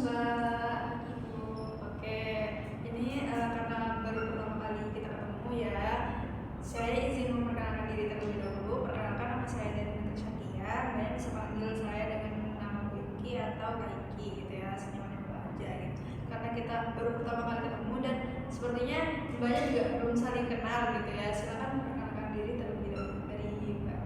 Mbak. Gitu. Oke, ini karena baru pertama kali kita ketemu ya, saya izin memperkenalkan diri terlebih dahulu. Perkenalkan, nama saya Dani Syakia. Mbaknya bisa panggil saya dengan nama Wiki atau Kak Iki gitu ya, senyamannya Mbak aja gitu. Karena kita baru pertama kali ketemu dan sepertinya Mbaknya juga belum saling kenal gitu ya. Silakan perkenalkan diri terlebih dahulu dari Mbak.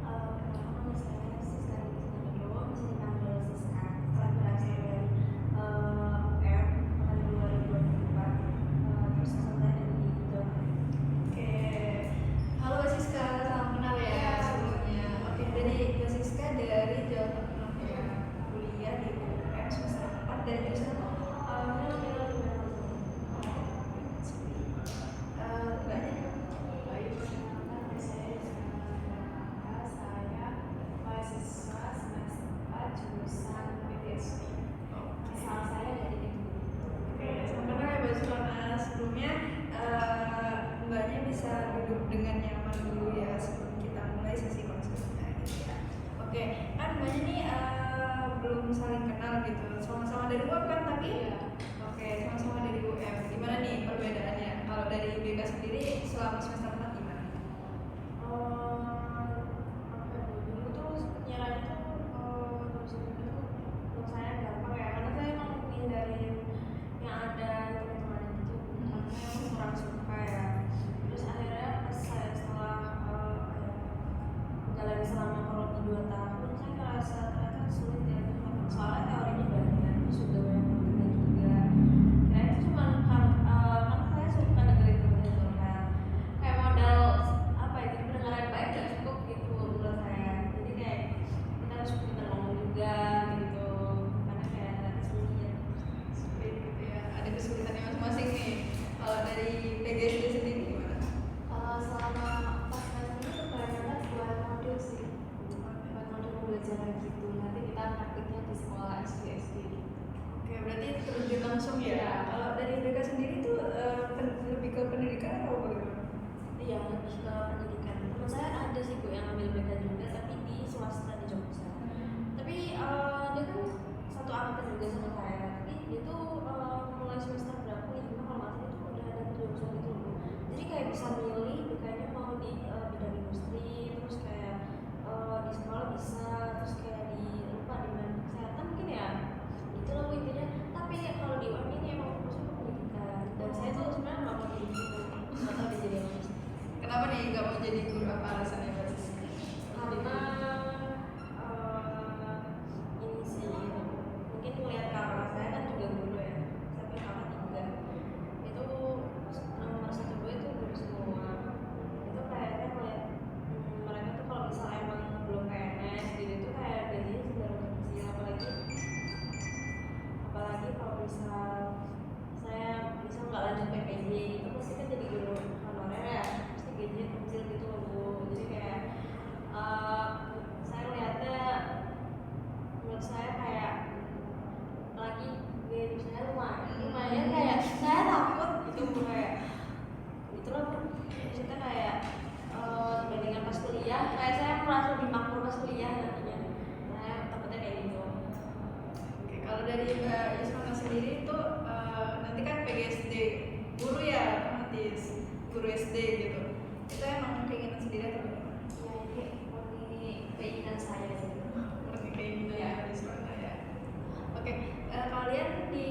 Pertama nama saya Siska Rizky, bisa dipanggil Siska. Saya berasal dari UM tahun 2024. Terus asal saya dari Jawa Tengah. Oke, halo Siska, salam kenal ya sebelumnya. Oke, dari Siska dari Jawa Tengah ya, kuliah di UM semester 4 dari jurusan apa? Mbaknya? Saya mahasiswa semester 4 jurusan PTSD. Asal saya dari Oke, sama kenal ya Mbak Sulana. Sebelumnya Mbaknya bisa duduk dengan nyaman dulu ya sebelum kita mulai sesi konsulnya gitu ya. Oke, kan Mbaknya nih belum saling kenal gitu. Sama-sama dari UM kan tapi? Oke, sama-sama dari UM. Gimana nih perbedaannya? Kalau dari BK sendiri selama semester 4 gimana? Dulu tuh nyerahnya tuh dosen itu menurut saya gampang ya, karena saya emang ngindarin yang ada teman-teman gitu, karena saya kurang suka ya. Terus akhirnya pas saya setelah menjalani selama kurang lebih 2 tahun, saya ngerasa ternyata sulit ya, soalnya teorinya banyak, terus juga banyak praktiknya juga. Kira itu cuma karena saya suka dengerin temennya curhat, kayak modal apa ya, jadi pendengaran baik gak cukup gitu menurut saya. Jadi kayak kita harus pintar ngomong juga gitu, karena kayak ternyata sulit. Sulit gitu ya. Ada kesulitannya masing-masing nih. Kalau dari PGSD sendiri gimana? Selama pas semester ini kebanyakan buat modul sih, buat modul pembelajaran gitu. Nanti kita praktiknya di sekolah SD gitu. Oke, berarti terjun langsung ya. Kalau dari BK sendiri tuh lebih ke pendidikan atau bagaimana? Iya, lebih ke pendidikan. Teman saya ada sih Bu yang ambil BK juga, tapi di swasta di Jogja. Tapi dia kan satu angkatan juga sama saya. Tapi dia tuh mulai semester berapa nih? Kalau nggak salah itu udah ada jurusan gitu loh. Jadi kayak bisa milih BK-nya mau di bidang industri, terus kayak di sekolah bisa, terus kayak di lupa di bidang kesehatan mungkin ya. Itu loh Bu intinya. Tapi kalau di UM ini emang fokusnya ke pendidikan. Dan saya tuh sebenarnya nggak mau jadi gitu. Nggak tahu dia jadi apa sih. Kenapa nih nggak mau jadi guru, apa alasannya Mbak? Karena ini sih mungkin melihat kakak saya kan juga guru ya, saya punya kakak 3 itu nomor 1 2 itu guru semua. Itu kayaknya melihat mereka tuh kalau misalnya emang belum PNS gitu itu kayak gajinya cenderung kecil, apalagi kalau misal saya misal nggak lanjut PPJ itu pasti kan jadi guru honorer ya, pasti gajinya kecil gitu loh Bu. Jadi kayak saya lihatnya menurut saya kayak lagi gaji saya lumayan kayak saya takut gitu Bu, kayak gitu loh Bu. Maksudnya kayak dibandingkan pas kuliah kayak saya merasa lebih makmur pas kuliah nantinya. Saya takutnya kayak gitu. Oke, kalau dari Mbak Yusmana sendiri itu nanti kan PGSD guru ya, otomatis guru SD gitu. Itu emang keinginan sendiri atau bagaimana? Ya ini murni keinginan saya gitu. Murni keinginan Ya. Mbak Yusmana ya. Oke, kalian di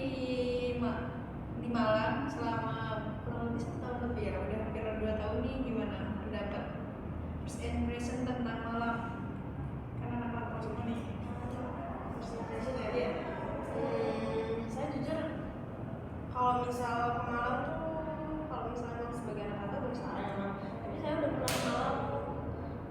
Malang selama kurang lebih 1 tahun lebih ya, udah hampir 2 tahun nih, gimana pendapat first impression tentang Malang? Karena anak-anak semua nih. First impression ya. Iya. Saya jujur kalau misal ke Malang tuh, kalau misalnya emang sebagai anak kota baru salah emang. Tapi saya udah pernah ke Malang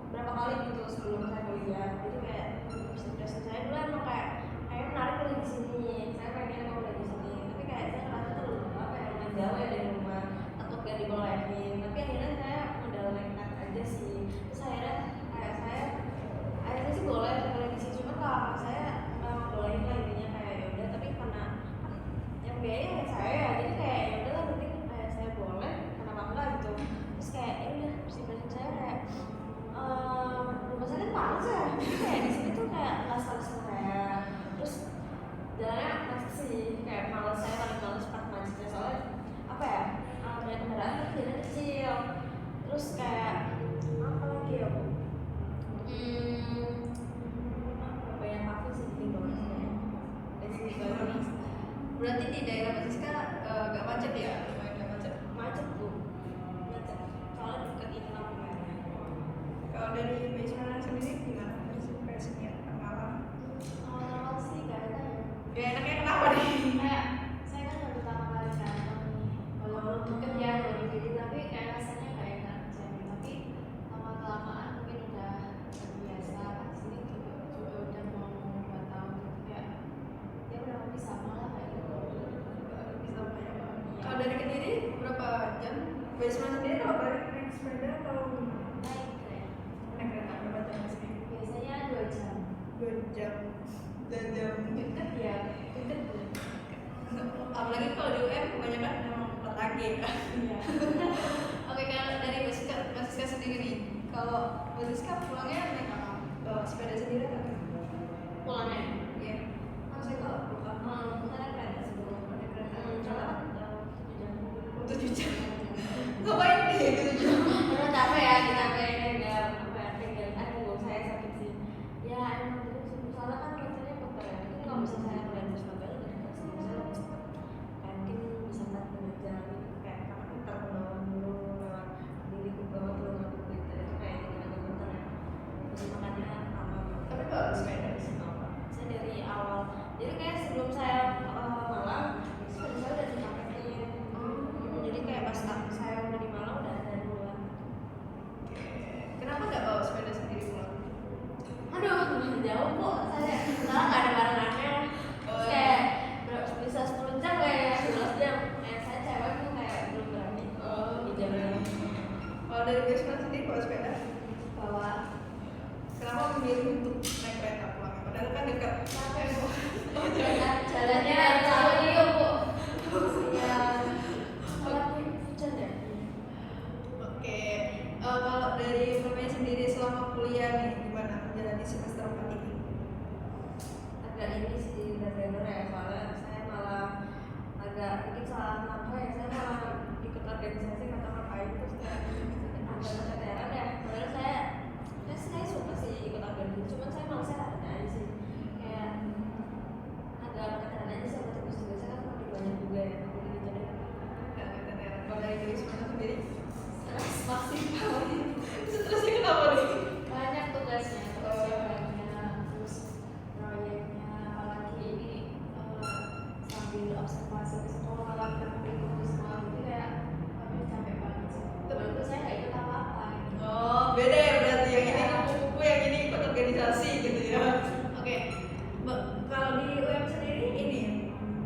berapa kali gitu sebelum saya kuliah. Jadi kayak first impression saya dulu emang kayak menarik kuliah di sini. Saya pengen mau kuliah di sini. Tapi kayak saya ngerasa tuh apa ya, lumayan jauh ya dari rumah, takut gak dibolehin. Tapi akhirnya saya modal nekat aja sih. Terus akhirnya sih boleh kuliah di sini. Cuma kalau saya bolehin lah intinya, kayak ya udah. Tapi karena yang biaya ya saya ya, jadi kayak ya udahlah penting kayak saya boleh, kenapa enggak gitu. Terus kayak ya udah first impression saya kayak rumah saya kan panas ya, jadi kayak di sini tuh kayak nggak salah saya. Terus jalannya daerah Mbak Siska gak macet ya? Lumayan gak macet. Macet tuh, macet. Soalnya dekat ini lampu merah. Kalau dari Mbak Ismana sendiri gimana? Impresinya Malang? Awal sih kayaknya Ya enaknya kenapa nih? kayak saya kan baru pertama kali ke Malang nih. Walaupun deket ya dari jadi tapi kayak rasanya kayak enak aja. Tapi lama kelamaan mungkin udah terbiasa. Kan sini juga udah mau 2 tahun gitu kayak ya udah lebih sama lah kayak gitu. Bisa banyak banget. Kalau dari Kediri berapa jam? Mbak Ismana sendiri kalau balik naik sepeda atau gimana? Naik tren. Naik kereta berapa jam sih? Biasanya 2 jam. 2 jam. 2 jam. Deket ya, deket tuh. Apalagi kalau di UM kebanyakan memang 4 pagi ya. Iya. Oke, kalau dari Mbak Siska sendiri nih, kalau Mbak Siska pulangnya naik apa? Bawa sepeda sendiri atau? Pulangnya. Iya. Saya kalau pulang Saya kereta sebelum naik kereta. coba 7 jam. 7 jam. Ngapain nih 7 jam? Karena capek ya, capek enggak apa tinggal punggung saya sakit sih. Ya emang terus soalnya kan rencananya muter ya. Ini kalau bisa saya mulai bus Surabaya udah dekat sih. Saya mungkin bisa 45 jam kayak karena muter ke bawah dulu lewat diri ke bawah belum ngambil berita itu kayak agak muter ya. Terus makanya lama. Tapi bawa sepeda di sini. Saya dari awal. Jadi kayak sebelum saya Malang, sepeda saya udah dipaketin. Jadi kayak pas saya udah di Malang udah ada duluan. Kenapa nggak bawa sepeda sendiri pulang? Aduh, jauh kok saya. Soalnya nggak ada barengannya. Terus kayak bisa 10 jam kayak 12 jam. Saya cewek tuh kayak belum berani. Di jam Kalau dari Mbak Ismana sendiri bawa sepeda? bawa Kenapa memilih untuk naik kereta pulangnya? Padahal kan dekat. capek bu. Jalannya jauh nih bu. Ya, kalau hujan ya. Oke, kalau dari Mbaknya sendiri selama kuliah nih gimana menjalani semester 4 ini? Agak ini sih bener ya soalnya saya malah agak mungkin salah langkah ya saya malah ikut organisasi kata ngapain terus kayak agak keteteran ya padahal saya suka sih ikut organisasi cuman saya malah saya ada aja sih kayak agak keteteran aja sih sama tugas-tugasnya kan makin banyak juga ya jadi gitu deh Nggak keteteran. Kalau dari Mbak Ismana sendiri? stres maksimal Stresnya kenapa nih? banyak tugasnya banyak terus proyeknya apalagi ini sambil observasi ke sekolah berkumpul ke sekolah gitu kayak aduh capek banget sih tapi itu saya nggak ikut apa-apa gitu. Oh, beda ya berarti yang ini kupu-kupu yang ini ikut organisasi gitu ya. Oke. Kalau di UM sendiri ini,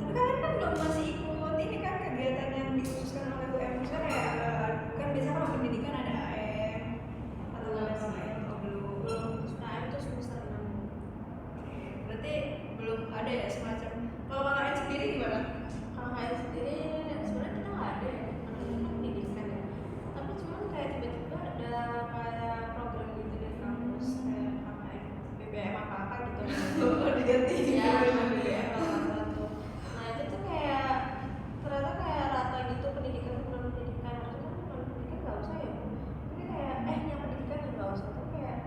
tapi kalian kan belum masih ikut ini kan kegiatan yang dikhususkan oleh UM misalnya kayak kan biasanya kalau pendidikan ada AM atau ada AM atau belum. Nah itu semester 6 Oke, berarti belum ada ya semacam. Kalau KKN sendiri gimana? kalau kayak sendiri sebenarnya kita nggak ada ya karena kita kan pendidikan ya tapi cuman kayak tiba-tiba ada kayak program gitu di kampus kayak KKN BBM apa gitu Oh, diganti. ya BBM apa tuh nah itu tuh kayak ternyata kayak rata gitu pendidikan non pendidikan maksudnya non pendidikan nggak usah ya tapi kayak yang pendidikan yang nggak usah tuh kayak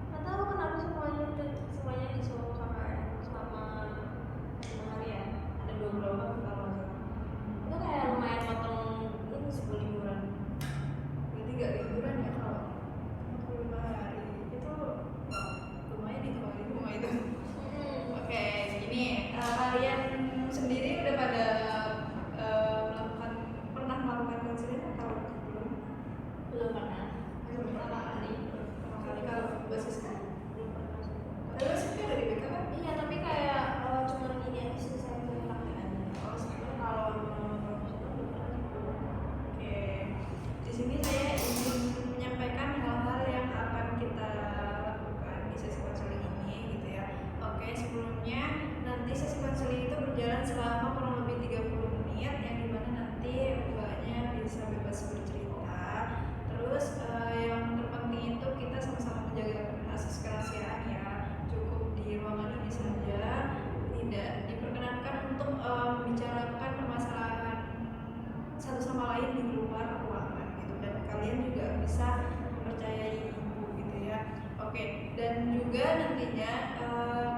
nggak tahu kenapa semuanya disuruh KKN selama 5 hari ya ada 2 gelombang kalau nggak salah itu kayak lumayan potong ini sih liburan Berarti nggak liburan ya kalau 45 hari itu lumayan itu kalau rumah itu. Oke, ini kalian sendiri udah pada pernah melakukan konseling atau belum? belum pernah Belum pertama kali Pertama kali kalau basis kan? belum pernah sih. Padahal sebenarnya dari BK kan? Iya tapi kayak cuma ini aja sih saya punya praktekan. Oh, sebenarnya. Kalau profesional belum pernah sih. Oke, di sini saya ingin menyampaikan hal-hal yang akan kita lakukan di sesi konseling ini, gitu ya. Oke, sebelumnya nanti sesi konseling itu berjalan selama kurang lebih 30 menit, yang dimana nanti mbaknya bisa bebas bercerita. Terus yang terpenting itu kita sama-sama menjaga asas kerahasiaan ya. Cukup di ruangan ini saja, tidak diperkenankan untuk membicarakan permasalahan satu sama lain di luar ruangan gitu, dan kalian juga bisa mempercayai ibu gitu ya. Oke, dan juga nantinya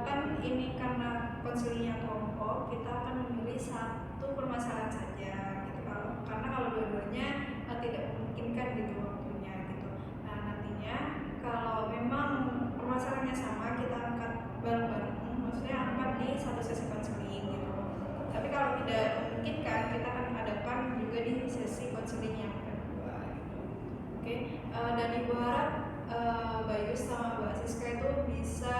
kan ini karena konselingnya kelompok, kita akan memilih satu satu permasalahan saja gitu. Karena kalau dua-duanya tidak memungkinkan gitu waktunya gitu. Nah nantinya kalau memang permasalahannya sama kita angkat bareng-bareng, maksudnya angkat di satu sesi konseling gitu. Tapi kalau tidak memungkinkan kita akan adakan juga di sesi konseling yang kedua gitu. Oke, dan Ibu harap Bayus sama Mbak Siska itu bisa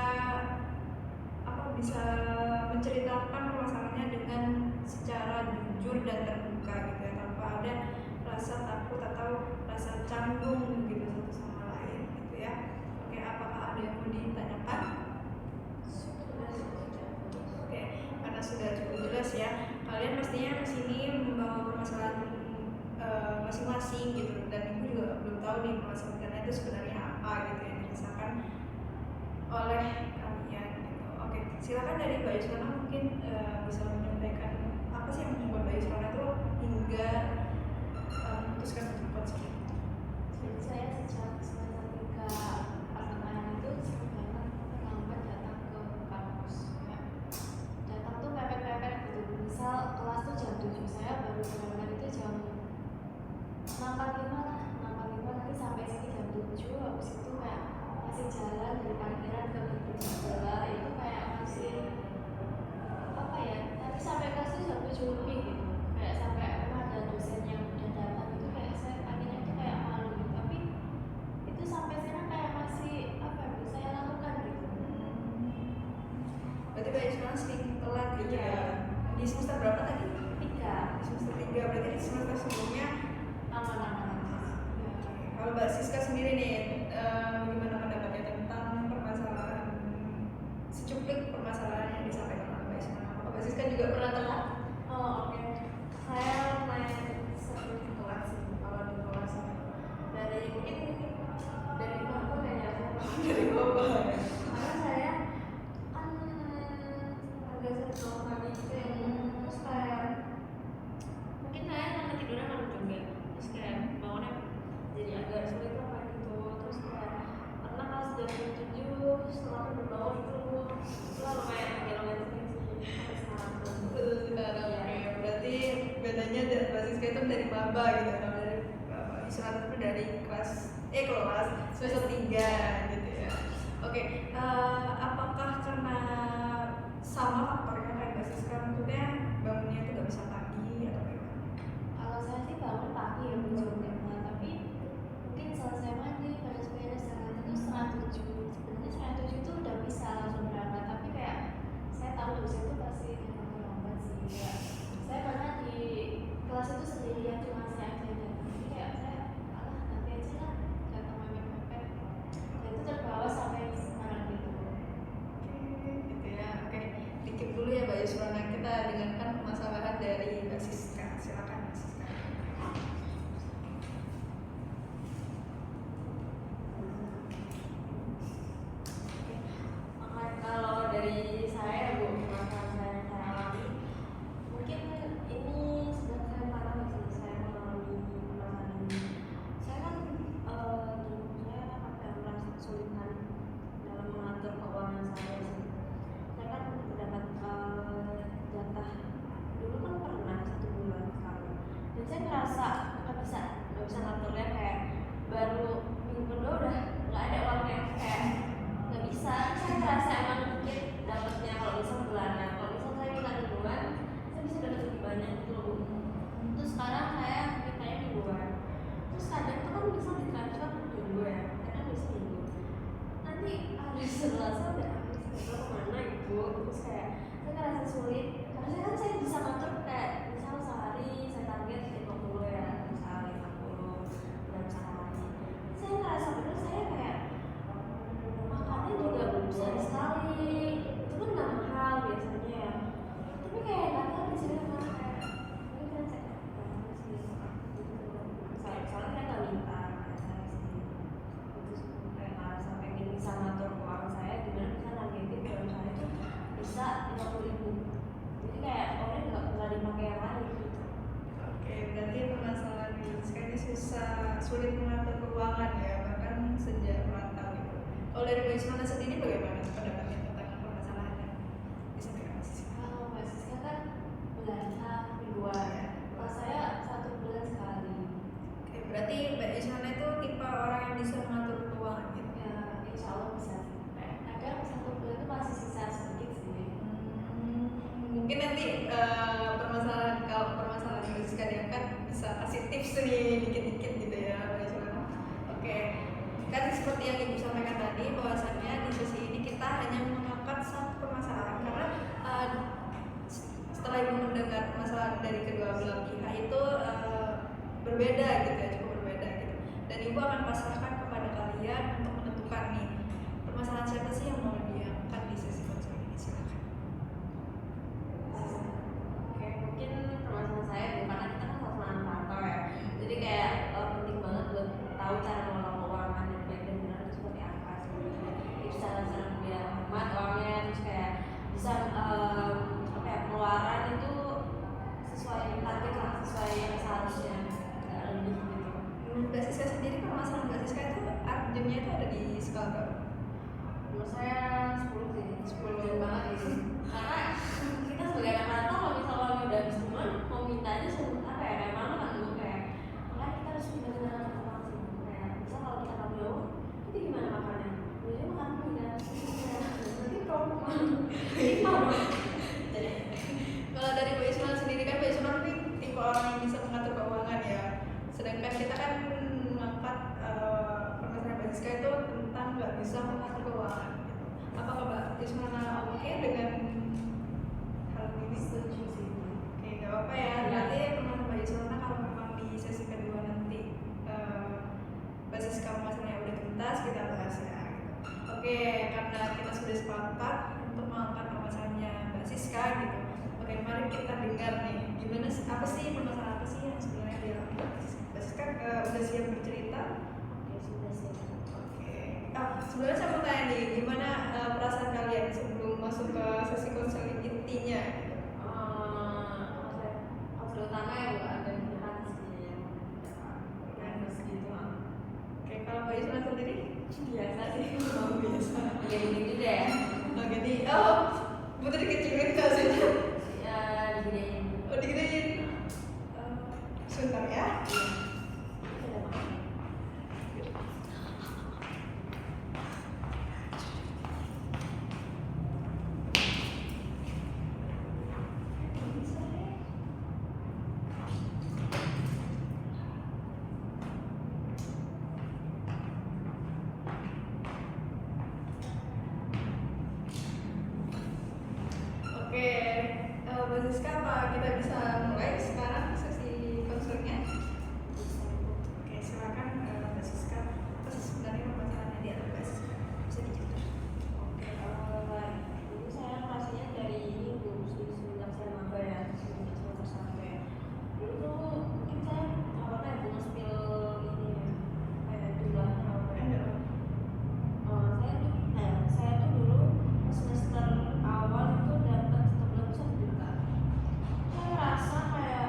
menceritakan permasalahannya dengan secara jujur dan terbuka gitu ya, tanpa ada rasa takut atau rasa canggung gitu satu sama lain gitu ya. Oke, apakah ada yang mau ditanyakan? Oke, karena sudah cukup jelas ya, kalian pastinya kesini membawa permasalahan masing-masing gitu, dan ibu juga belum tahu nih permasalahannya itu sebenarnya apa gitu yang dirasakan oleh kalian gitu. Oke, silakan dari Mbak Yusrana mungkin bisa menyampaikan apa sih yang membuat Mbak Yusrana itu hingga memutuskan untuk konseling. Jadi saya sejak semester 3 pertengahan itu sering banget terlambat datang ke kampus. Datang tuh pepet-pepet gitu. Misal kelas tuh jam 7, saya baru berangkat itu jam 6.45 lah, 6.45 nanti sampai sini jam 7. Habis itu kayak masih jalan dari parkiran ke gedung sebelah, itu kayak masih apa ya, nanti sampai kelas itu jam 7 lebih gitu. Kayak sampai ada dosen yang udah datang itu kayak saya paginya itu kayak malu gitu. Tapi itu sampai sekarang kayak masih apa ya, saya lakukan gitu. Berarti Mbak Yusrana sering telat gitu Iya. ya. Di semester berapa tadi? 3 Di semester 3, berarti di semester sebelumnya. aman-aman. Kalau Mbak Siska sendiri nih, gimana pendapatnya tentang permasalahan, secuplik permasalahan yang disampaikan oleh Mbak Yusrana? Apakah Mbak Siska juga pernah telat? Oh oke, saya lumayan sering telat sih kalau di kelas dari mungkin dari bangku kayaknya saya pernah. Dari bawah. Karena saya kan agak sering pagi gitu ya, terus kayak mungkin saya karena tidurnya malam juga, terus kayak bangunnya jadi agak sulit apa gitu. Terus kayak karena kelas jam 7 setelah aku berbangun itu lalu kayak agak sering sih sampai sekarang tuh. Sekarang oke, berarti bedanya Mbak Siska itu dari maba gitu, kalau dari Mbak Yusrana itu dari kelas semester 3 gitu ya. Oke, apakah karena sama faktornya kayak Mbak Siska, maksudnya bangunnya itu nggak bisa pagi atau gimana? Kalau saya sih bangun pagi ya Bu jam 5, tapi mungkin selesai mandi, beres-beres jalan itu setengah 7. Sebenarnya setengah 7 itu udah bisa langsung berangkat, tapi kayak saya tahu dosen itu pasti datang terlambat sih ya. Saya pernah di kelas itu sendirian, cuma saya aja datang, jadi kayak saya nanti aja lah datang mepet-mepet, dan itu terbawa sampai sekarang gitu. Oke, gitu ya. Oke, dikit dulu ya Mbak Yusrana, kita dengarkan permasalahan dari Mbak Siska. Silakan Mbak Siska. Makanya kalau dari saya Bu, masalah saya yang saya alami, mungkin ini sudah saya parah sih, saya mengalami masalah ini. Saya kan dulu saya agak merasa kesulitan dalam mengatur keuangan saya sih. Saya kan mendapat jatah dulu kan pernah 1 bulan sekali, dan saya ngerasa nggak bisa ngaturnya, kayak baru minggu kedua udah nggak ada uangnya, kayak nggak bisa. Saya ngerasa emang mungkin dapatnya kalau misal bulanan, kalau misal saya minta mingguan saya bisa dapat lebih banyak gitu loh. Terus sekarang saya mintanya mingguan, terus kadang tuh kan bisa ditransfer minggu ya, kadang bisa minggu, nanti hari Selasa udah habis, nggak tahu kemana ibu. Terus kayak saya ngerasa sulit, karena saya bisa ngatur kayak misal sehari saya target 50 ya, misal 50 dan sehari. Saya ngerasa bener saya kayak makannya juga sehari sekali, itu kan nggak mahal biasanya ya, tapi kayak nggak tahu di sini malah kayak ini kan saya banget sih. Soalnya saya nggak minta, kayak saya sendiri. Terus kayak ngerasa pengen bisa ngatur keuangan saya, gimana bisa nargetin dalam sehari itu bisa 50.000. Jadi kayak orangnya nggak dipakai yang lain gitu. Oke, berarti permasalahan Mbak Siska ini sulit mengatur keuangan ya, bahkan sejak merantau gitu. Kalau dari Mbak Yusrana sendiri bagaimana pendapatnya tentang permasalahan yang disampaikan Mbak Siska? Kalau Mbak Siska kan bulanan, minggu secara biar hemat uangnya, terus kayak bisa apa ya, pengeluaran itu sesuai target lah, sesuai yang seharusnya, nggak lebih gitu. Mbak Siska sendiri kalau masalah Mbak Siska itu jamnya itu ada di skala berapa? Menurut saya 10 sih, 10 jauh banget gitu. Karena kita sebagai anak rantau kalau misalnya uangnya udah habis duluan, mau minta aja apa ya, kayak malu kan dulu, kayak makanya kita harus benar-benar uang sih. Kayak misal kalau kita nggak punya uang, itu gimana makannya? Jadi makan mie kan, nanti problem. Jadi Kalau dari Mbak Ismail sendiri kan Mbak Ismail ini tipe orang yang bisa mengatur keuangan ya. Sedangkan kita kan mengangkat permasalahan Mbak Siska itu tentang nggak bisa mengatur keuangan. Gitu. Apakah Mbak Ismail oke dengan hal ini? setuju sih. Oke, nggak apa-apa ya. Nanti permasalahan Mbak Ismail kalau memang di sesi kedua nanti Mbak Siska masalahnya udah tuntas kita bahas ya. Gitu. Oke, karena kita sudah sepakat untuk mengangkat permasalahannya Mbak Siska gitu. Oke, mari kita dengar nih gimana apa sih permasalahan apa sih yang sebenarnya dialami Mbak Siska. Udah siap bercerita? Ya sudah sih. Oke. Sebenarnya saya mau tanya nih, gimana perasaan kalian sebelum masuk ke sesi konseling intinya? Gitu. Faktor utama ya Bu, ada hati sih yang nervous gitu. Oke, kalau Mbak Ismail sendiri? Biasa sih. Oh, biasa. Ya begitu deh. Jadi, betul dikecilin nggak sih? Ya digedein. Oh, digedein. Sebentar ya. Ada makan. Oke, Mbak Siska, apa kita bisa mulai sekarang sesi konselingnya? Oke, silakan Mbak Siska. Apa sih sebenarnya permasalahannya di Mbak Siska? Bisa dijelaskan? Oke, ini saya rasanya dari ini Bu, semenjak saya maba ya, semenjak semester sampai dulu tuh mungkin saya apa ya, Bu, nge-spill ini ya, kayak jumlahnya apa ya. Saya tuh dulu semester awal itu dapat 1 bulan 1 juta. Saya rasa kayak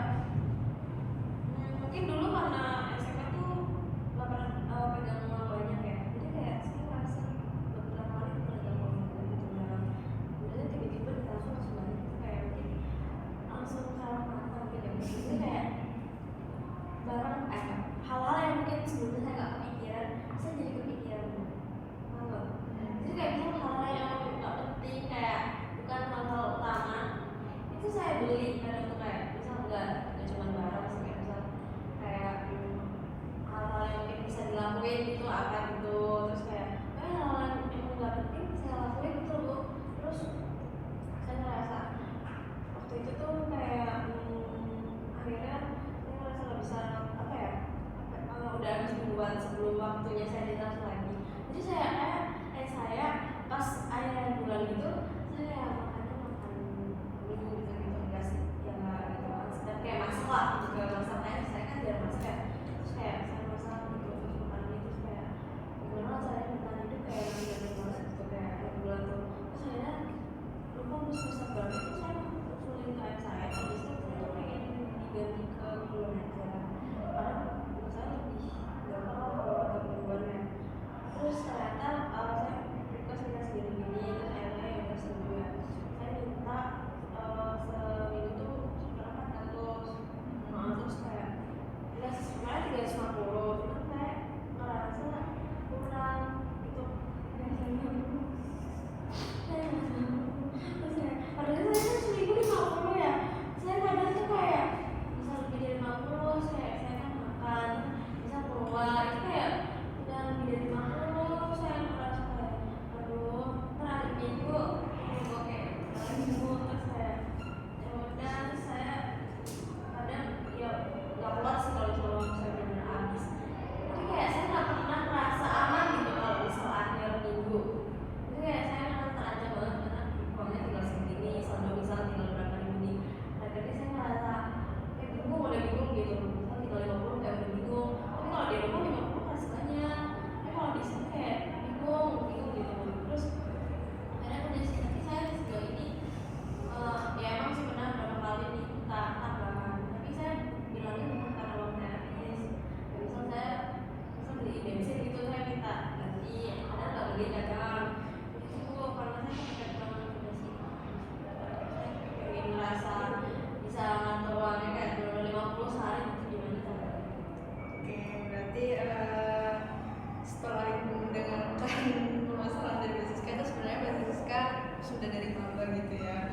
sudah dari maba gitu ya,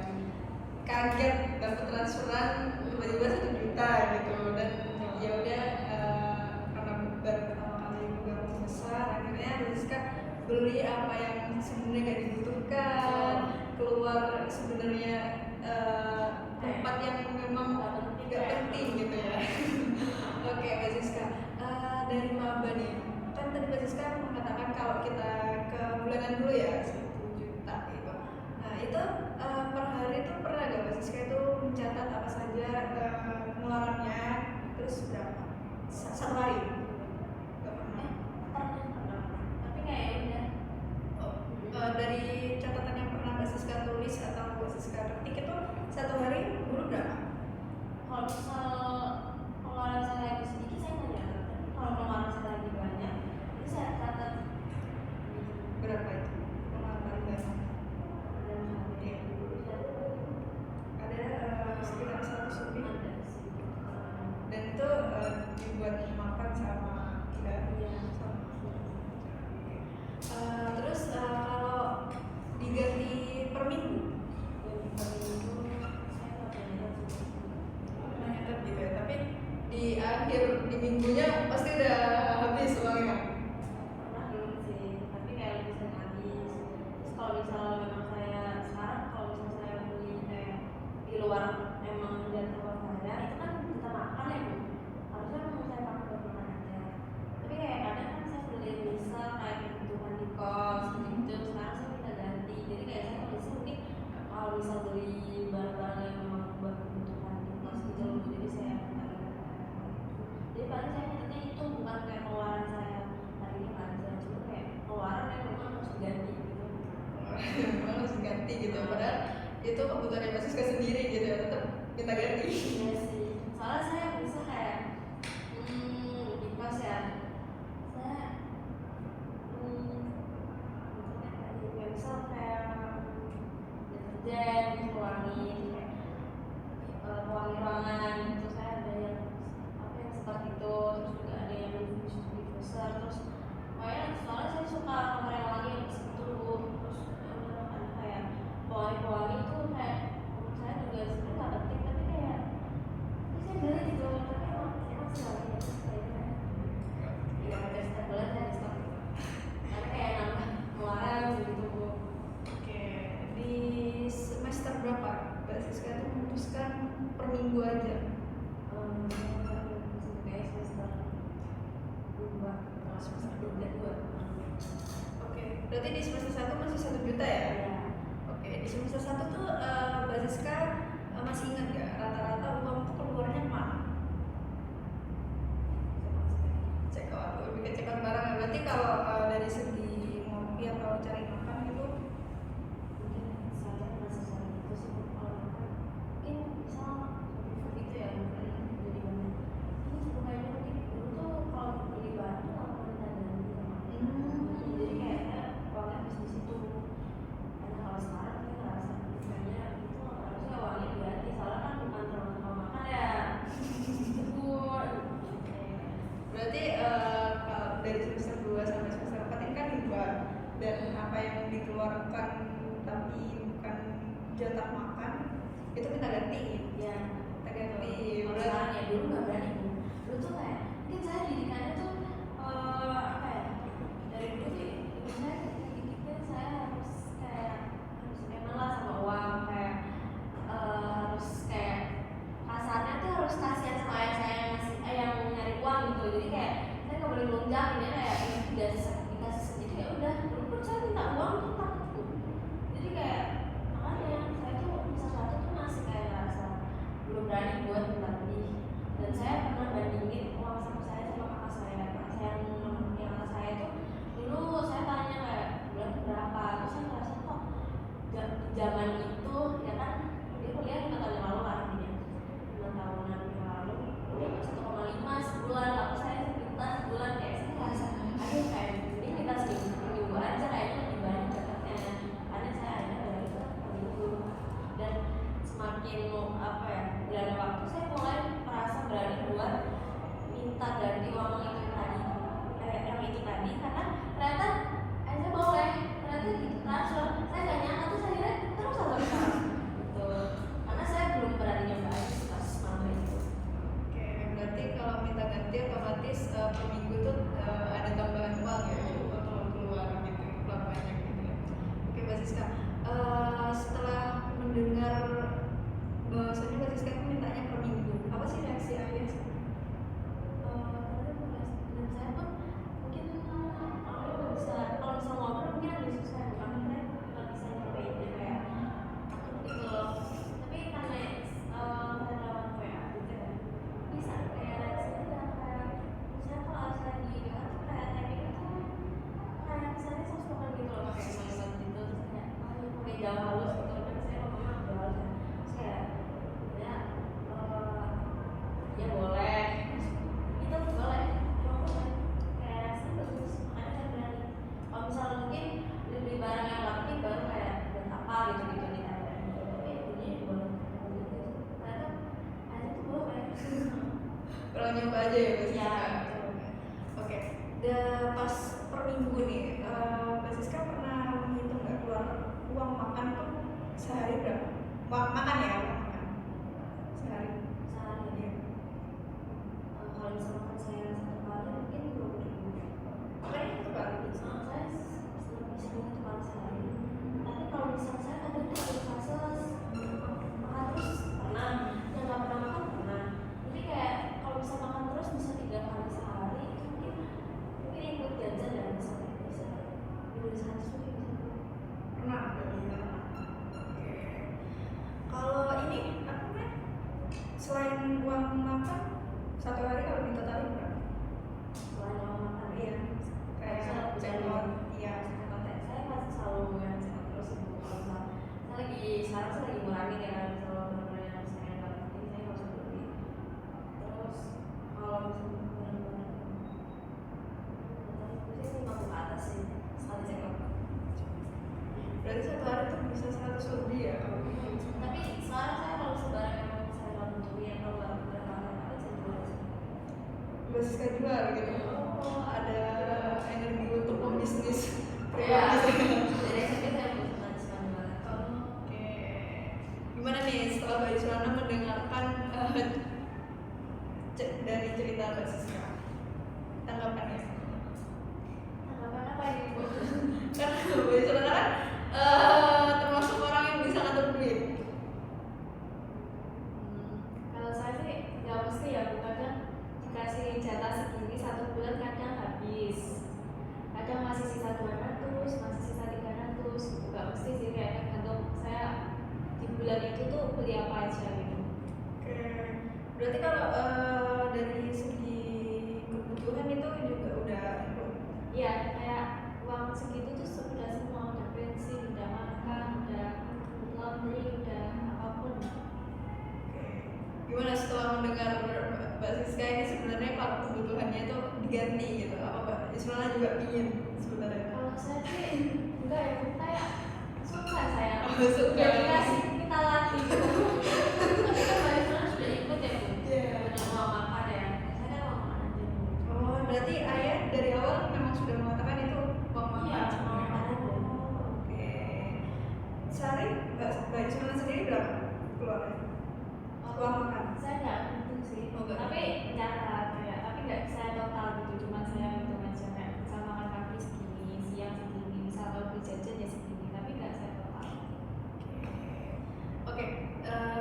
kaget dapat transferan tiba-tiba 1 juta gitu. Dan ya udah, karena baru pertama kali bergabung besar, akhirnya Rizka beli apa yang sebenarnya gak dibutuhkan, keluar sebenarnya tempat yang memang gak penting gitu ya. Oke, Mbak Siska, dari maba nih, kan tadi Mbak Siska mengatakan kalau kita ke bulanan dulu ya 1 juta gitu. Nah itu per hari itu pernah gak Mbak Siska itu mencatat apa saja pengeluarannya, terus berapa? Satu hari? Gak pernah? Pernah. Tapi kayak udah. Dari catatan yang pernah Mbak Siska tulis atau Mbak Siska ketik itu satu hari dulu berapa? Kalau misal pengeluaran saya lagi sedikit saya nggak nyatet, tapi kalau pengeluaran saya lagi banyak itu saya catat. Berapa itu pengeluaran paling banyak? Ada sekitar 100 lebih. Ada sih. Dan itu dibuat makan sama tidak? Iya. Terus kalau diganti per minggu? Nyatet gitu ya, tapi di akhir di minggunya pasti udah habis uangnya. Pernah belum sih, tapi kayak lebih sering habis. Terus kalau misal memang saya sekarang kalau misal saya beli kayak di luar emang dari tempat saya itu kan kita makan ya Bu, harusnya memang saya pakai buat makan aja. Tapi kayak kadang kan saya beli misal kayak kebutuhan di kos gitu, sekarang saya minta ganti. Jadi kayak saya kondisi mungkin kalau misal beli barang-barang yang memang buat kebutuhan di kos gitu loh, jadi saya minta ganti. Jadi paling saya ingatnya itu bukan kayak pengeluaran saya hari ini aja, cuma kayak pengeluaran yang memang harus diganti gitu. Memang harus ganti gitu, padahal itu kebutuhannya Mbak Siska sendiri gitu ya, tetap minta ganti. Iya sih, soalnya saya bisa kayak di kos ya, saya nggak bisa kayak deterjen gitu wangi kayak wangi ruangan gitu, saya ada yang apa yang seperti itu, terus juga ada yang diffuser, terus pokoknya soalnya saya suka kamar yang wangi yang gitu, terus ya udah makanya kayak pewangi itu kayak menurut saya juga sebenarnya nggak penting, tapi kayak ini saya beli gitu, tapi emang sekali ya kayak tidak ada stablenya saya di stok gitu, karena kayak nambah pengeluaran gitu Bu. Oke, di semester berapa Mbak Siska itu memutuskan per minggu aja? Kayak semester 2, semester 2. Oke, berarti di semester 1 masih 1 juta ya? Ya. Oke, di semester 1 tuh Mbak Siska masih ingat gak rata-rata uang tuh keluarnya kemana? Check out, lebih ke check out barang ya. Berarti kalau dari segi ngopi atau cari makan itu Mungkin saya merasa salah itu sih Bu. Kalau makan mungkin misal food itu ya mungkin jadi banyak ini tuh kayaknya mungkin dulu tuh kalau beli bahan tuh nggak pernah minta ganti sama jadi kayaknya uangnya habis di situ, karena kalau sekarang saya ngerasa kayaknya itu harusnya uangnya diganti, soalnya kan bukan terlalu kalau makan ya Bu. berarti kalau dari semester 2 sampai semester 4 ini kan hibah, dan apa yang dikeluarkan tapi bukan jatah makan itu kita ganti. Ya, Kita ganti. kalau sekarang ya dulu nggak berani Bu. Dulu tuh kayak mungkin saya didikannya tuh apa ya, dari dulu tuh ibu saya didiknya saya harus kayak harus eman lah sama uang, kayak harus kayak kasarnya tuh harus kasihan sama ayah saya yang ngasih yang nyari uang gitu, jadi kayak saya nggak boleh lunjang, ini kayak dikasih sedikit ya udah. Dulu pun saya minta uang tuh takut, jadi kayak makanya saya tuh bisa suatu tuh masih kayak ngerasa belum berani buat minta lebih. Dan saya pernah bandingin uang saku saya sama kakak saya yang otomatis per minggu tuh ada tambahan uang ya kalau keluar gitu keluar banyak gitu ya. Oke Mbak Siska, setelah mendengar bahwasannya Mbak Siska itu mintanya per minggu, apa sih reaksi ayah? Dan saya pun mungkin awalnya nggak bisa, kalau misal ngomong mungkin agak susah ya, karena saya nggak bisa nyampeinnya kayak takut gitu loh. Tapi karena saya lawan WA gitu ya, bisa kayak reaksinya kayak misalnya kalau saya di WA tuh kayak typingnya tuh kayak misalnya sosokan gitu loh, pakai emoji gitu, terus kayak pakai jawab halus gitu kan, saya ngomongnya agak halus ya, terus kayak ya boleh itu boleh emang boleh kayak sih bagus, makanya saya berani kalau misalnya mungkin beli barang yang nggak penting baru kayak buat apa gitu gitu nih tapi ini boleh gitu ternyata aja tuh boleh Kalau nyoba aja ya Mbak Siska. ya Oke, pas per minggu nih, Mbak Siska pernah menghitung nggak keluar uang makan tuh sehari berapa? Makan ya, uang makan sehari. sehari Iya. kalau misalkan saya satu kali mungkin 20.000 Makanya itu kali. sama saya lebih sering satu kali sehari, tapi kalau misalnya saya kadang tuh ada fase makan terus pernah, yang nggak pernah makan pernah, jadi kayak kalau bisa makan terus bisa 3 kali sehari itu mungkin ikut jajan dan bisa bisa 100 mungkin bisa. Pernah berarti ya. Oke. Kalau ini apa namanya? Selain uang makan satu hari kalau ditotalin berapa? Selain mau makan Iya. Kayak Saya cekot, iya. saya masih selalu yang cekot terus ibu kalau misal saya lagi sekarang saya lagi ngurangin ya kalau benar-benar yang saya nggak penting saya nggak usah beli, terus kalau misalnya benar-benar saya sih 50 ke atas sih sekali cekot. Berarti satu hari tuh bisa 100 lebih ya kalau gitu. Tapi sekarang saya kalau sebarang emang saya nggak butuh ya kalau nggak berapa saya jual sih. Mbak Siska jual gitu. Oh, ada energi untuk pembisnis. Iya. Jadi saya butuh sekali banget. Oke. Gimana nih setelah Mbak Isulana mendengarkan dari cerita Mbak Siska? Tanggapannya? Tanggapan apa ini bu? Karena Mbak Isulana kan termasuk orang yang bisa ngatur duit. Kalau saya sih nggak mesti ya, bu, kadang dikasih jatah segini satu bulan kadang habis, kadang masih sisa 200, masih sisa 300 gitu. Nggak mesti sih, kayak tergantung saya di bulan itu tuh beli apa aja gitu. Oke. Berarti kalau dari segi kebutuhan itu juga udah ikut. Iya, kayak uang segitu tuh sudah semua, udah bensin, udah makan, udah laundry, udah apapun. Oke. Gimana setelah mendengar Mbak Siska ini sebenarnya kalau kebutuhannya itu diganti gitu? Apa Mbak Isulana juga ingin sebenarnya? Kalau saya sih enggak ya, kayak suka saya. Oh, suka. Jadi kasih kita latih gitu. Tapi kan Mbak Isma sudah ikut ya bu. Iya. Udah mau makan ya. Saya kan mau makan aja bu. Oh, berarti ayah dari awal memang sudah mengatakan itu uang makan Iya, sebenarnya? mau makan aja. Oh, oke. Sehari Mbak Isulana sendiri berapa keluarnya? Uang makan? Saya nggak hitung sih. Oh, nggak. Tapi mencatat kayak, tapi nggak saya total gitu. Cuma saya hitung aja kayak misal makan pagi segini, siang segini, misal kalau beli jajan ya segini. Tapi nggak saya total. Oke,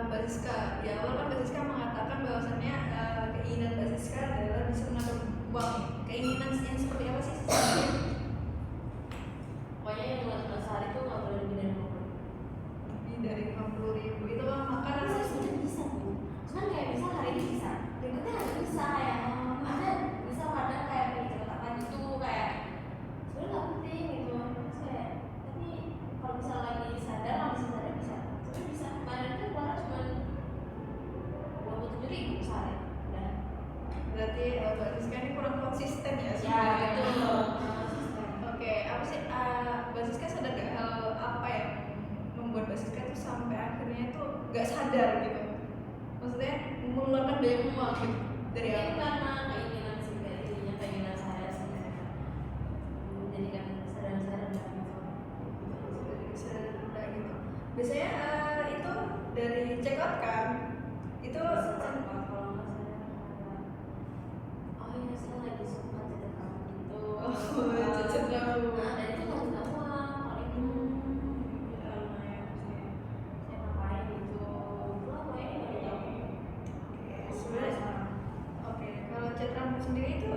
Mbak Siska, di awal kan Mbak Siska mengatakan bahwasannya keinginan Mbak Siska adalah bisa mengatur uang. Keinginan yang seperti apa sih sebenarnya? Pokoknya yang bulan sehari itu nggak boleh lebih dari 50. Lebih dari 50.000 itu uang makan. Karena saya sudah bisa bu, cuman kayak bisa hari ini bisa, berikutnya nggak bisa kayak ada bisa kadang kayak pengen cepet apa gitu kayak sebenarnya nggak penting gitu, terus kayak tapi kalau misal lagi sadar nggak bisa sadar bisa, sebenarnya bisa. Kemarin itu keluar cuma 27.000 sehari, udah. Berarti Mbak Siska ini kurang konsisten ya Ya sebenarnya. betul. Oke, apa sih Mbak Siska sadar gak hal apa yang membuat Mbak Siska itu sampai akhirnya itu gak sadar gitu? Maksudnya mengeluarkan banyak uang gitu dari Mungkin awal. karena keinginan sih, kayak jadinya keinginan saya sih kayak menjadikan sadar-sadar dan gitu. Dari kesadaran rendah gitu. Biasanya itu dari check out kan? Itu Bisa cek kalau nggak sadar. Oh iya, saya saya lagi suka cacat rambut gitu. Cacat rambut. Nah, dan itu nggak minta uang, paling ya lumayan saya ngapain gitu. Pulang pokoknya nggak minta uang. Sebenarnya oke, kalau cat rambut sendiri itu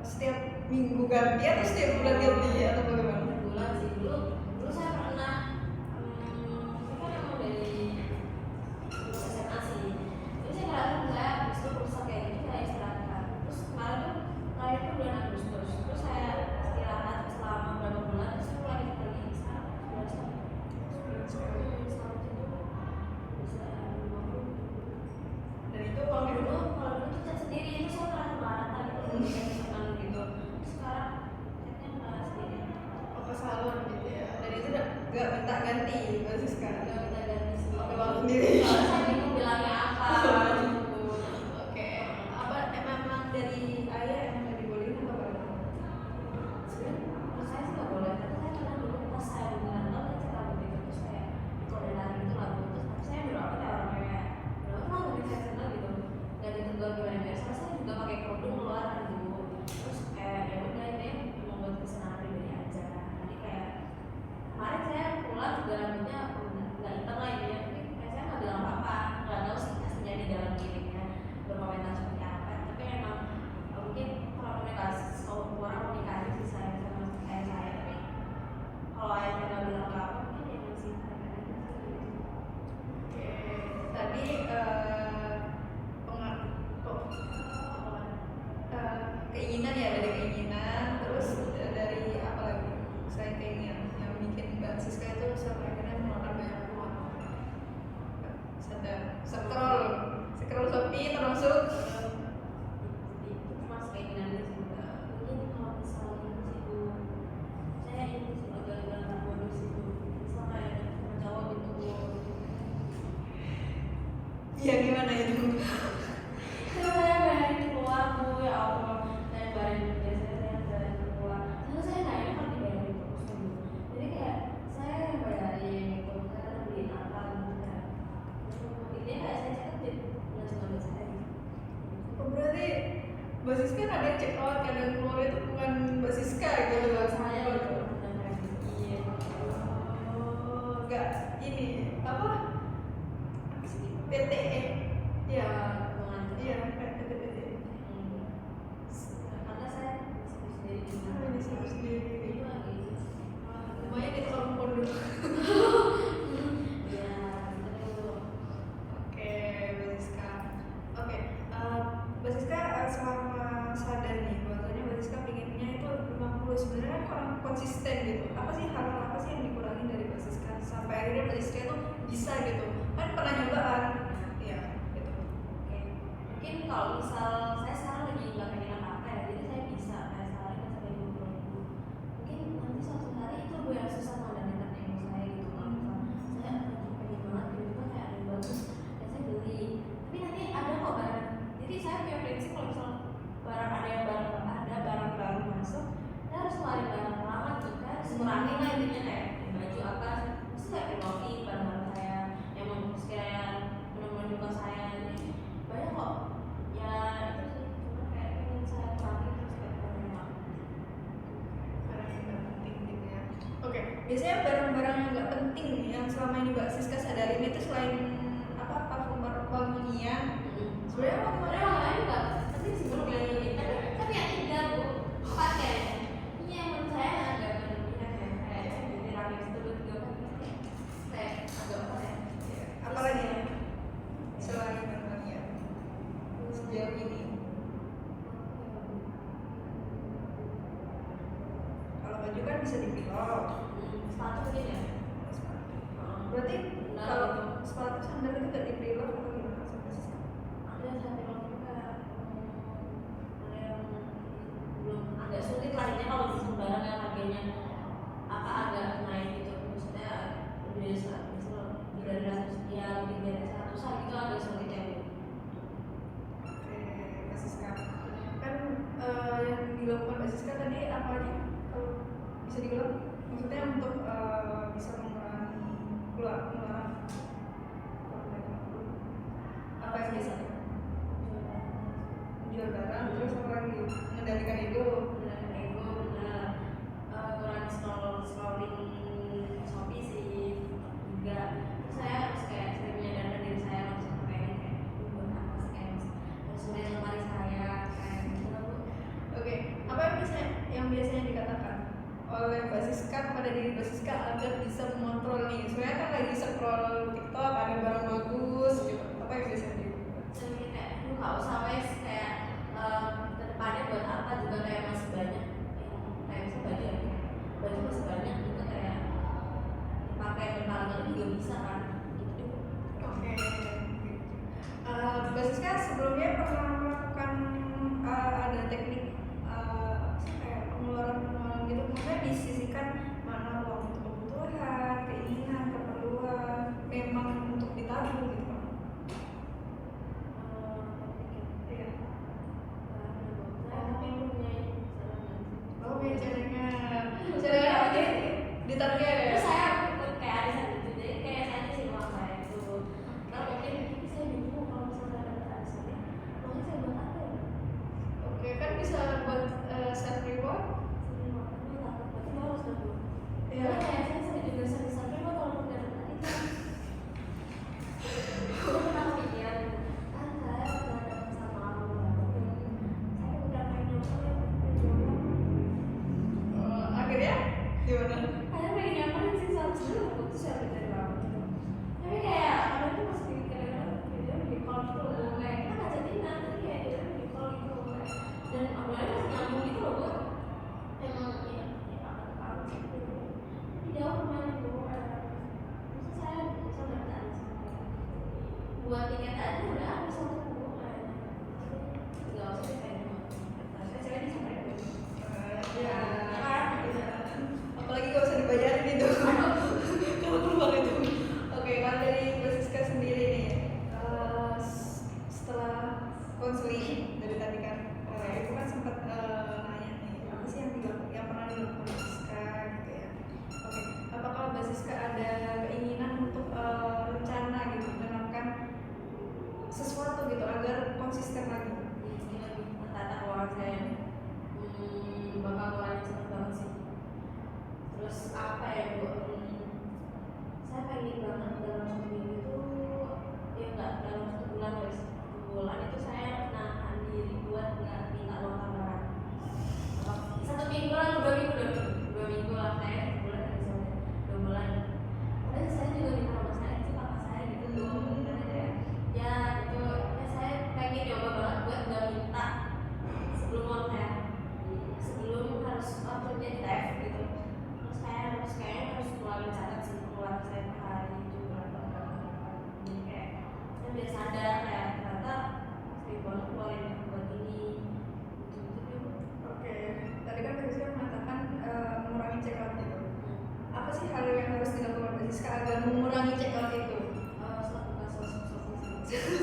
setiap minggu ganti atau setiap bulan ganti atau bagaimana? Bulan sih dulu saya pernah saya kan emang dari SMA sih. Jadi saya ngerasa saya habis itu rusak kayak gini saya istirahat. Terus kemarin tuh terakhir tuh bulan Agustus. Terus saya istirahat selama beberapa bulan. Terus saya mulai lagi sekarang bulan sekali. Selama itu bisa 50. Dan itu Kalau dulu tuh cat sendiri itu saya merasa marah gitu, kayak senang gitu. Sekarang catnya nggak sendiri. ke salon gitu ya, dan itu nggak minta ganti basis kan? Nggak minta ganti sih. Oke, uang sendiri. Soalnya saya bingung bilangnya apa. Gitu. Oke, apa emang dari ayah emang nggak dibolehin atau bagaimana? Sebenarnya menurut saya sih nggak boleh. Tapi saya pernah dulu pas saya bilang oh cat rambut itu terus kayak koordinasi itu lagu terus tapi saya berawal kayak orang kayak berawal tapi saya senang gitu. Nggak ditegur gimana biasa. Soalnya saya juga pakai kerudung keluar dulu. Terus kayak ya udah ini emang buat kesenangan pribadi aja. Jadi kayak kemarin saya pulang juga rambutnya nggak hitam lah ini ya, tapi kayak saya nggak bilang apa-apa, nggak tahu sih aslinya di dalam dirinya berkomentar seperti apa. Tapi emang mungkin kalau komunikasi orang komunikasi sih saya sama ayah saya, tapi kalau ayahnya nggak bilang apa-apa mungkin ya masih ada aja sih. Oke, tadi keinginan ya, dari keinginan, terus dari apa lagi selain keinginan yang bikin Mbak Siska itu sampai akhirnya mengeluarkan banyak uang. Sadar, scroll Shopee termasuk. Jadi itu termasuk keinginan sih. Mungkin kalau misalnya di situ saya ini sih agak bonus itu sama ya sama cowok gitu. Iya, gimana itu? Saya bayarin keluar bu, ya Allah. Saya bayarin biasanya saya bayarin keluar. Karena saya nggak enak kalau dibayarin terus dulu. Jadi kayak saya yang bayarin gitu, saya beliin apa gitu kan. Intinya kayak saya catetin bukan cuma buat saya. Oh, berarti Mbak Siska kadang check out, kadang keluar itu bukan Mbak Siska gitu Mbak? Saya gitu dan kayak gitu. Iya. Oh, enggak ini apa? PTE. Iya. Iya, PT. Karena saya sendiri juga. Ini sendiri. Itu lagi. Lumayan itu kalau mau dulu. Iya, betul. Oke, Mbak Siska. Oke, Mbak Siska selama sadar nih, bahwasanya Mbak Siska pinginnya itu 50. Sebenarnya kan kurang konsisten gitu. Apa sih hal-hal apa sih yang dikurangi dari Mbak Siska sampai akhirnya Mbak Siska itu bisa gitu? Kan pernah nyoba kan? Iya, gitu. Oke, mungkin kalau misal saya sekarang lagi nggak pengen apa-apa ya, jadi saya bisa kayak sehari bisa kayak 20.000. Mungkin nanti suatu hari itu gue yang susah mengandalkan ego saya gitu. Kalau misal saya lagi pengen banget tiba-tiba kayak ada yang bagus, ya saya beli. Tapi nanti ada kok barang. Jadi saya punya prinsip kalau misal ada barang baru masuk, saya harus keluarin barang lama gitu. Saya harus kurangin lah intinya kayak baju apa, pasti kayak promosi barang-barang saya yang sekiranya benar-benar juga saya. Jadi banyak kok ya itu sih, cuma kayak pengen saya kurangin terus kayak kurangin waktu. Barang yang nggak penting gitu ya. Oke, biasanya barang-barang yang nggak penting nih yang selama ini Mbak Siska sadarin itu selain apa parfum wangian, sebenarnya Sebenarnya orang lain nggak penting sih menurut gue, tapi yang indah bu pakai ini yang menurut saya agak berlebihan ya, kayak jadi rakyat itu juga kan kayak agak apa ya. apalagi ya selain wangian sejauh ini? Kalau baju kan bisa dipilok. Sepatu mungkin ya. Berarti Nah, kalau sepatu sandal itu nggak dipilok atau gimana sih Mbak Siska? ada satu orang juga ada yang lagi scroll TikTok ada barang bagus gitu, apa yang biasanya dilakukan? Jadi kayak nggak usah wes kayak kedepannya buat apa juga kayak masih banyak kayak misalnya baju masih banyak gitu kayak dipakai berkali-kali juga bisa kan gitu. Oke. Mbak Siska sebelumnya pernah melakukan ada teknik apa sih kayak pengeluaran gitu, maksudnya disisihkan mana uang untuk kebutuhan, keinginan, keperluan, memang untuk ditabung gitu kan? Iya. Oh, punya cadangan. Cadangan apa sih? Ditarget ya? Terus saya ikut kayak arisan gitu, jadi kayak saya sih uang saya itu kalau mungkin saya bingung kalau misalnya saya dapat arisannya uangnya saya buat apa ya? Oke, kan bisa buat self reward. Sering makannya takut berarti harus dulu. Iya. Kayak saya juga sering sampai kalau udah dapat itu saya pernah kepikiran kan saya udah dapat sama aku saya udah pengen nyoba Akhirnya gimana? saya pengen nyobain sih seharusnya aku tuh siapa dari banget gitu. Tapi kayak ada tuh masih kadang-kadang dia di call gitu kayak kita nggak jadi nanti kayak dia di call gitu kayak dan awalnya masih nyambung gitu loh bu emang ya kalau gitu di jauh kemana bu terus saya bisa bertahan buat tiket aja udah habis satu bu nggak usah kayak saya di sana itu Ya. Apalagi gak usah dibayarin itu. Kalau keluar itu. Oke, kalau dari Mbak Siska sendiri nih, setelah konseling dari tadi kan, itu kan sempat nanya nih, apa sih yang pernah dilakukan Mbak Siska gitu ya? Oke, apakah Mbak Siska ada keinginan untuk rencana gitu menerapkan sesuatu gitu agar konsisten lagi? ini lebih tata keuangan saya bakal keluarin cepet banget sih terus apa ya bu saya pengen banget dalam satu minggu itu ya enggak dalam satu bulan guys satu bulan itu saya nahan diri buat nggak minta uang tambahan satu minggu lah 2 minggu lah saya satu bulan nggak bisa 2 bulan padahal saya juga minta sama saya itu kakak saya gitu tuh karena ya itu ya saya pengen coba banget buat nggak minta sebelum uang saya sebelum harus outputnya di live gitu terus saya harus kayaknya harus selalu catat sih keluar saya per hari itu berapa jadi kayak saya biar sadar kayak ternyata sering banget keluarin buat ini gitu. Oke, tadi kan Mbak Siska mengatakan mengurangi check out itu. Apa sih hal yang harus dilakukan Mbak Siska agar mengurangi check out itu? Stop buka sosok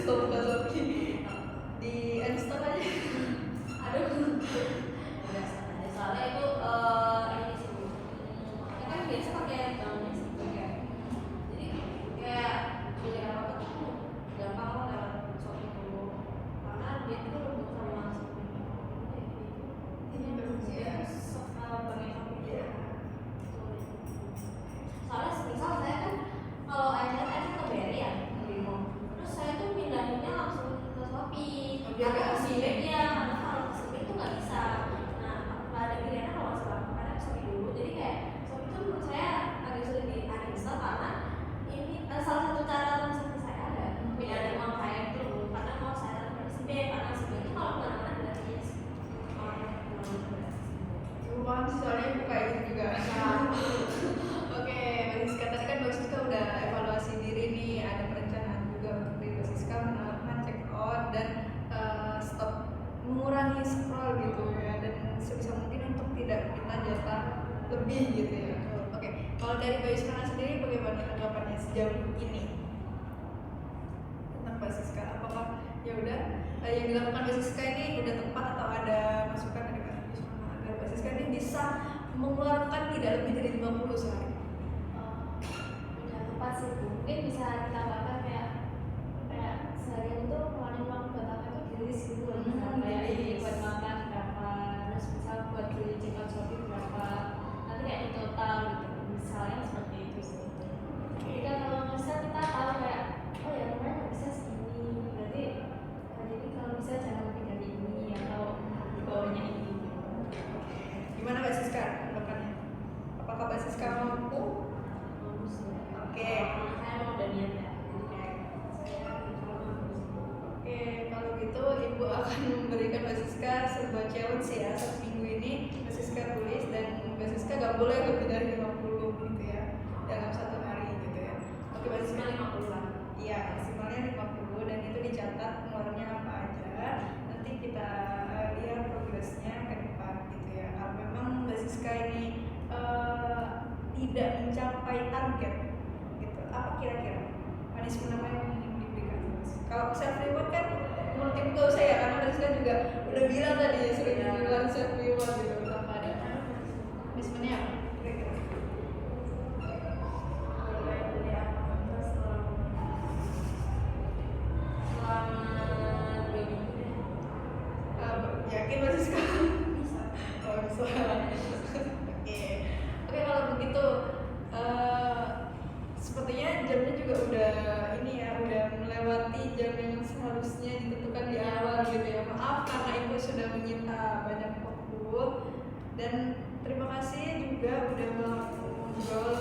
Stop buka Shopee. Di uninstall aja. aduh udah aja soalnya itu ini sih bu ya kan biasa pakai gaunnya sih kayak jadi kayak beli apa tuh gampang kok lewat Shopee dulu karena dia itu lebih sama Shopee ini dia pakai Shopee soalnya misal saya kan kalau saya ke BRI ya terus saya tuh pindahinnya langsung ke Shopee Biar karena nggak ke asing. ya karena kalau ke Shopee itu nggak bisa nah ada pilihannya kalau nggak salah karena ke Shopee dulu jadi kayak Shopee itu menurut saya agak sulit di uninstall karena ini salah satu cara transaksi saya ada beda dari uang saya itu karena mau saya transfer ke B karena C itu kalau kemana-mana gratis Paham sih, soalnya buka itu juga. Oke, Mbak Siska tadi kan Mbak Siska udah evaluasi diri nih, ada perencanaan juga untuk diri Mbak Siska menerapkan check out dan stop mengurangi scroll gitu ya, dan sebisa mungkin untuk tidak minta jatah lebih gitu ya. Oke, kalau dari Mbak Siska sendiri bagaimana tanggapannya sejauh ini tentang Mbak Siska? Apakah ya udah yang dilakukan Mbak Siska ini udah tepat atau ada masukan dari Mbak Yusmana agar Mbak Siska ini bisa mengeluarkan tidak lebih dari 50 sehari? udah tepat sih bu mungkin bisa kita bahkan kayak seharian itu keluarin uang buat apa itu diris gitu loh misalnya kayak ini buat makan berapa terus misal buat beli check out Shopee berapa nanti kayak di total gitu misalnya seperti itu sih jadi kan kalau bisa kita tahu kayak oh ya kemarin nggak bisa segini berarti hari ini kalau bisa jangan lebih dari ini atau di bawahnya ini gitu. Gimana Mbak Siska tanggapannya? Apakah Mbak Siska mampu kita lihat progresnya ke depan gitu ya. Kalau memang Mbak Siska ini tidak mencapai target gitu, apa kira-kira punishment apa yang ingin diberikan? Kalau self reward kan menurut ibu gak usah ya, karena Mbak Siska juga udah bilang tadi ya sudah bilang self reward gitu, tanpa ada punishmentnya apa kira-kira? Mulai dari apa? Terus selama 2 minggu deh. Yakin Mbak Siska? Bisa. Oh bisa. Oke, kalau begitu sepertinya jamnya juga udah ini ya, udah melewati jam yang seharusnya ditentukan di awal gitu ya. Maaf karena ibu sudah menyita banyak waktu, dan terima kasih juga udah mau ngobrol